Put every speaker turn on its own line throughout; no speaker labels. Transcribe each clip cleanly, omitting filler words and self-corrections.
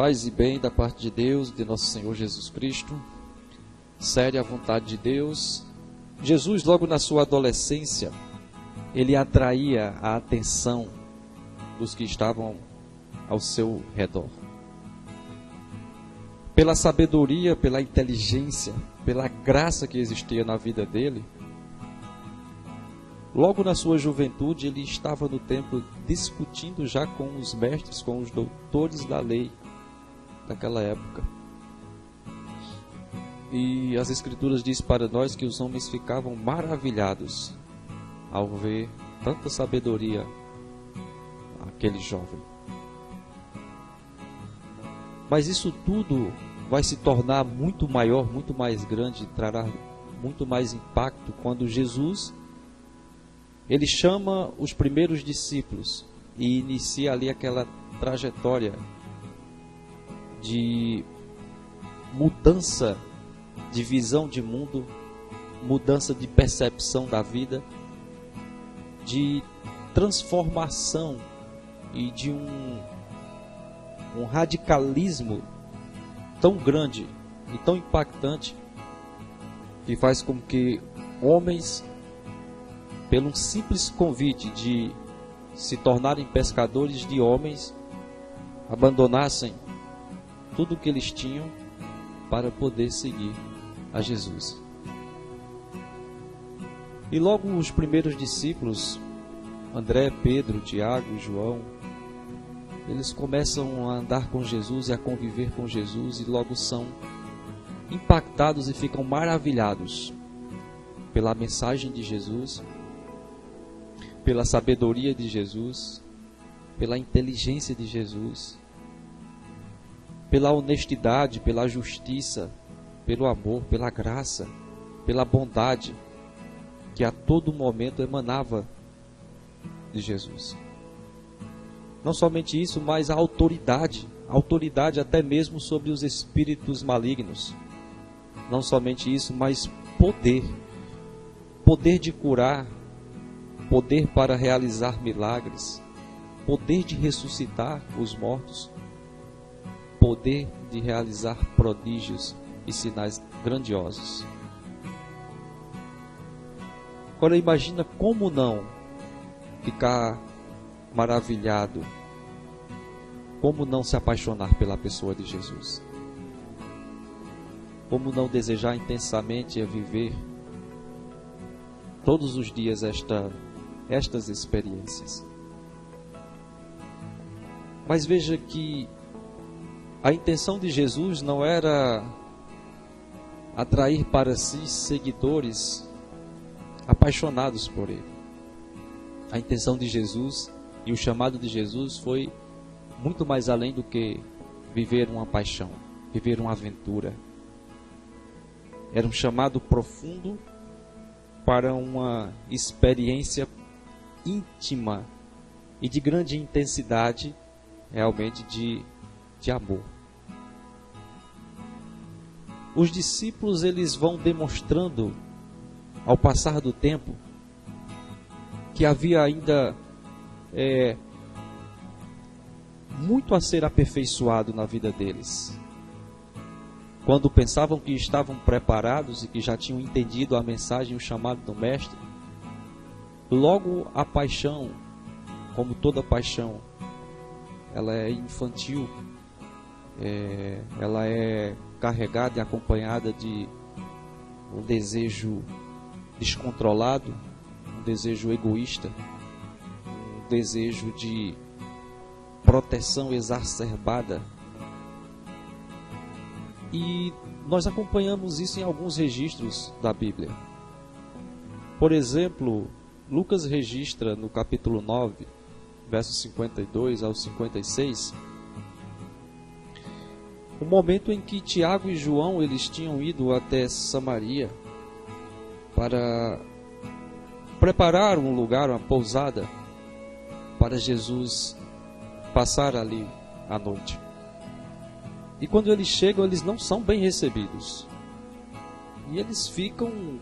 Paz e bem da parte de Deus, de nosso Senhor Jesus Cristo. Séria a vontade de Deus. Jesus, logo na sua adolescência, ele atraía a atenção dos que estavam ao seu redor. Pela sabedoria, pela inteligência, pela graça que existia na vida dele, logo na sua juventude ele estava no templo discutindo já com os mestres, com os doutores da lei daquela época. E as Escrituras dizem para nós que os homens ficavam maravilhados ao ver tanta sabedoria aquele jovem. Mas isso tudo vai se tornar muito maior, muito mais grande, trará muito mais impacto quando Jesus ele chama os primeiros discípulos e inicia ali aquela trajetória de mudança de visão de mundo, mudança de percepção da vida, de transformação e de um radicalismo tão grande e tão impactante que faz com que homens, pelo simples convite de se tornarem pescadores de homens, abandonassem tudo o que eles tinham para poder seguir a Jesus. E logo os primeiros discípulos, André, Pedro, Tiago e João, eles começam a andar com Jesus e a conviver com Jesus e logo são impactados e ficam maravilhados pela mensagem de Jesus, pela sabedoria de Jesus, pela inteligência de Jesus, pela honestidade, pela justiça, pelo amor, pela graça, pela bondade que a todo momento emanava de Jesus. Não somente isso, mas a autoridade até mesmo sobre os espíritos malignos. Não somente isso, mas poder de curar, poder para realizar milagres, poder de ressuscitar os mortos, poder de realizar prodígios e sinais grandiosos. Agora imagina como não ficar maravilhado, como não se apaixonar pela pessoa de Jesus, como não desejar intensamente viver todos os dias estas experiências. Mas veja que a intenção de Jesus não era atrair para si seguidores apaixonados por ele. A intenção de Jesus e o chamado de Jesus foi muito mais além do que viver uma paixão, viver uma aventura. Era um chamado profundo para uma experiência íntima e de grande intensidade, realmente de amor. Os discípulos eles vão demonstrando ao passar do tempo que havia ainda muito a ser aperfeiçoado na vida deles. Quando pensavam que estavam preparados e que já tinham entendido a mensagem e o chamado do Mestre, logo a paixão, como toda paixão, ela é infantil, ela é carregada e acompanhada de um desejo descontrolado, um desejo egoísta, um desejo de proteção exacerbada. E nós acompanhamos isso em alguns registros da Bíblia. Por exemplo, Lucas registra no capítulo 9, versos 52 ao 56, o momento em que Tiago e João eles tinham ido até Samaria para preparar um lugar, uma pousada, para Jesus passar ali a noite. E quando eles chegam, eles não são bem recebidos. E eles ficam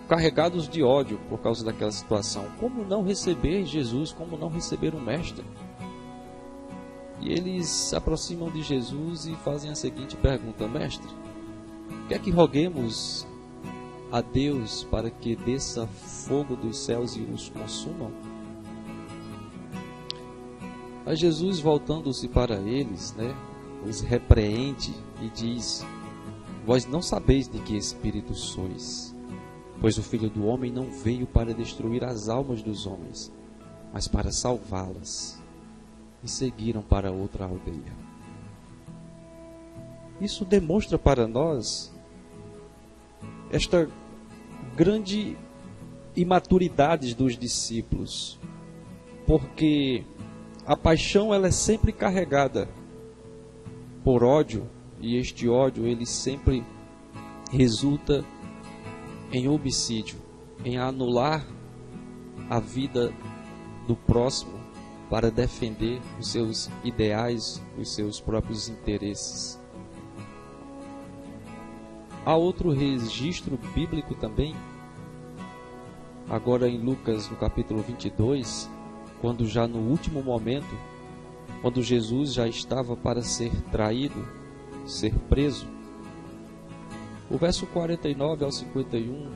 carregados de ódio por causa daquela situação. Como não receber Jesus? Como não receber o Mestre? E eles se aproximam de Jesus e fazem a seguinte pergunta: Mestre, quer que roguemos a Deus para que desça fogo dos céus e os consumam? Mas Jesus, voltando-se para eles, os repreende e diz: Vós não sabeis de que espírito sois, pois o Filho do Homem não veio para destruir as almas dos homens, mas para salvá-las. E seguiram para outra aldeia. Isso demonstra para nós esta grande imaturidade dos discípulos, porque a paixão ela é sempre carregada por ódio, e este ódio ele sempre resulta em homicídio, em anular a vida do próximo para defender os seus ideais, os seus próprios interesses. Há outro registro bíblico também, agora em Lucas, no capítulo 22, quando já no último momento, quando Jesus já estava para ser traído, ser preso. O verso 49 ao 51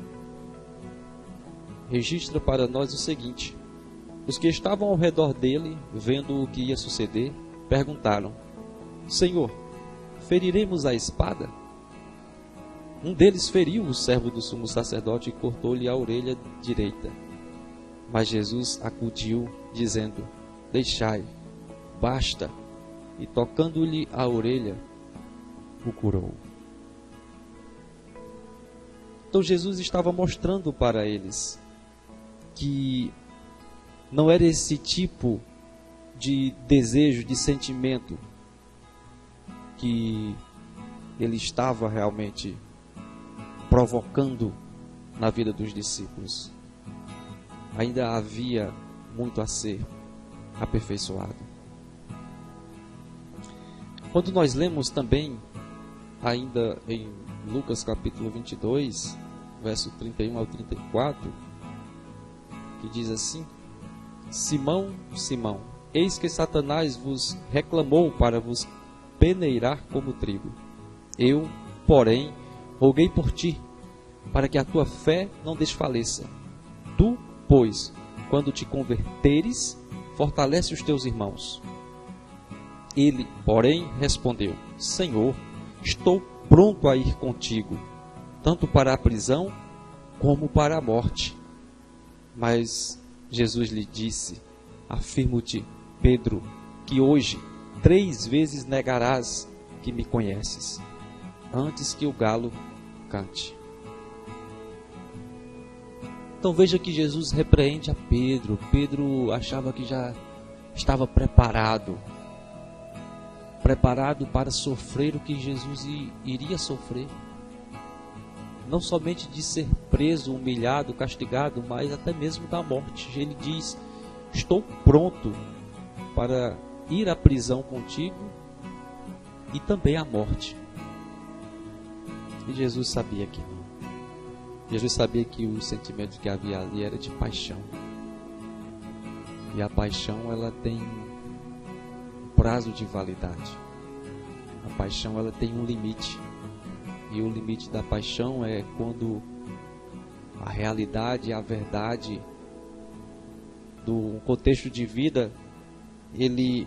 registra para nós o seguinte: os que estavam ao redor dele, vendo o que ia suceder, perguntaram: Senhor, feriremos a espada? Um deles feriu o servo do sumo sacerdote e cortou-lhe a orelha direita. Mas Jesus acudiu, dizendo: Deixai, basta. E tocando-lhe a orelha, o curou. Então Jesus estava mostrando para eles que não era esse tipo de desejo, de sentimento que ele estava realmente provocando na vida dos discípulos. Ainda havia muito a ser aperfeiçoado. Quando nós lemos também, ainda em Lucas capítulo 22, verso 31 ao 34, que diz assim: Simão, Simão, eis que Satanás vos reclamou para vos peneirar como trigo. Eu, porém, roguei por ti, para que a tua fé não desfaleça. Tu, pois, quando te converteres, fortalece os teus irmãos. Ele, porém, respondeu: Senhor, estou pronto a ir contigo, tanto para a prisão como para a morte. Mas Jesus lhe disse: Afirmo-te, Pedro, que hoje 3 vezes negarás que me conheces, antes que o galo cante. Então veja que Jesus repreende a Pedro. Pedro achava que já estava preparado para sofrer o que Jesus iria sofrer. Não somente de ser preso, humilhado, castigado, mas até mesmo da morte. Ele diz: estou pronto para ir à prisão contigo e também à morte. E Jesus sabia que não. Jesus sabia que o sentimento que havia ali era de paixão. E a paixão, ela tem um prazo de validade. A paixão, ela tem um limite. E o limite da paixão é quando a realidade, a verdade do contexto de vida, ele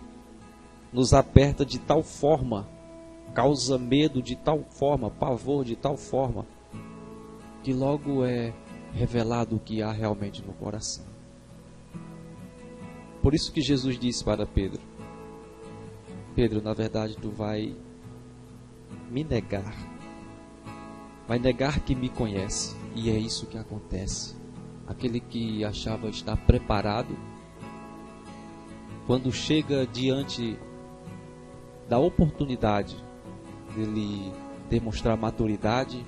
nos aperta de tal forma, causa medo de tal forma, pavor de tal forma, que logo é revelado o que há realmente no coração. Por isso que Jesus disse para Pedro: Pedro, na verdade tu vai me negar. Vai negar que me conhece. E é isso que acontece. Aquele que achava estar preparado, quando chega diante da oportunidade dele demonstrar maturidade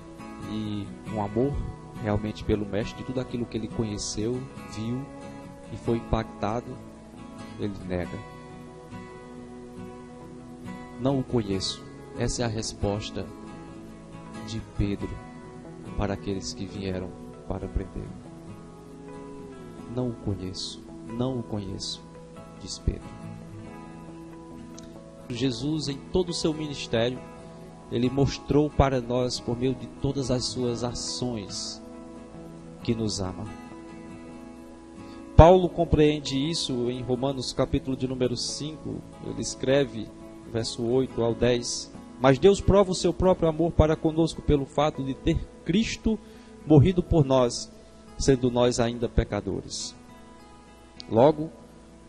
e um amor realmente pelo Mestre, de tudo aquilo que ele conheceu, viu e foi impactado, ele nega. Não o conheço. Essa é a resposta de Pedro para aqueles que vieram para prendê-lo. Não o conheço, diz Pedro. exemplo, Jesus, em todo o seu ministério, ele mostrou para nós, por meio de todas as suas ações, que nos ama. Paulo compreende isso em Romanos capítulo de número 5, ele escreve, verso 8 ao 10, mas Deus prova o seu próprio amor para conosco pelo fato de ter Cristo morrido por nós, sendo nós ainda pecadores. Logo,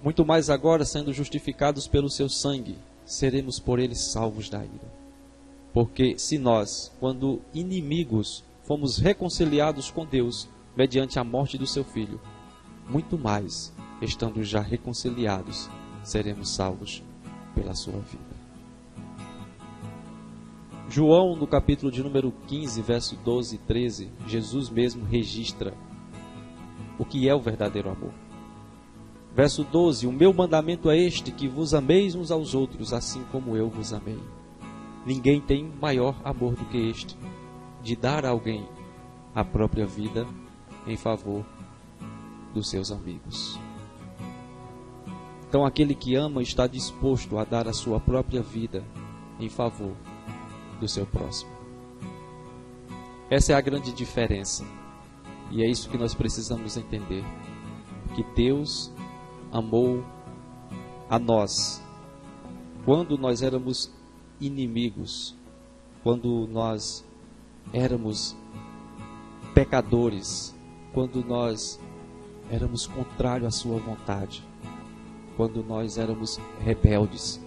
muito mais agora, sendo justificados pelo seu sangue, seremos por ele salvos da ira. Porque se nós, quando inimigos, fomos reconciliados com Deus, mediante a morte do seu Filho, muito mais, estando já reconciliados, seremos salvos pela sua vida. João, no capítulo de número 15, verso 12 e 13, Jesus mesmo registra o que é o verdadeiro amor. Verso 12, o meu mandamento é este, que vos ameis uns aos outros, assim como eu vos amei. Ninguém tem maior amor do que este, de dar a alguém a própria vida em favor dos seus amigos. Então aquele que ama está disposto a dar a sua própria vida em favor do seu próximo. Essa é a grande diferença. E é isso que nós precisamos entender. Que Deus amou a nós quando nós éramos inimigos, quando nós éramos pecadores, quando nós éramos contrários à sua vontade, quando nós éramos rebeldes,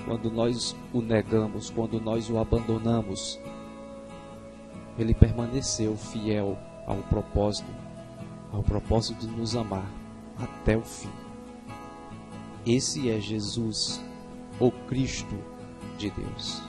quando nós o negamos, quando nós o abandonamos. Ele permaneceu fiel ao propósito de nos amar até o fim. Esse é Jesus, o Cristo de Deus.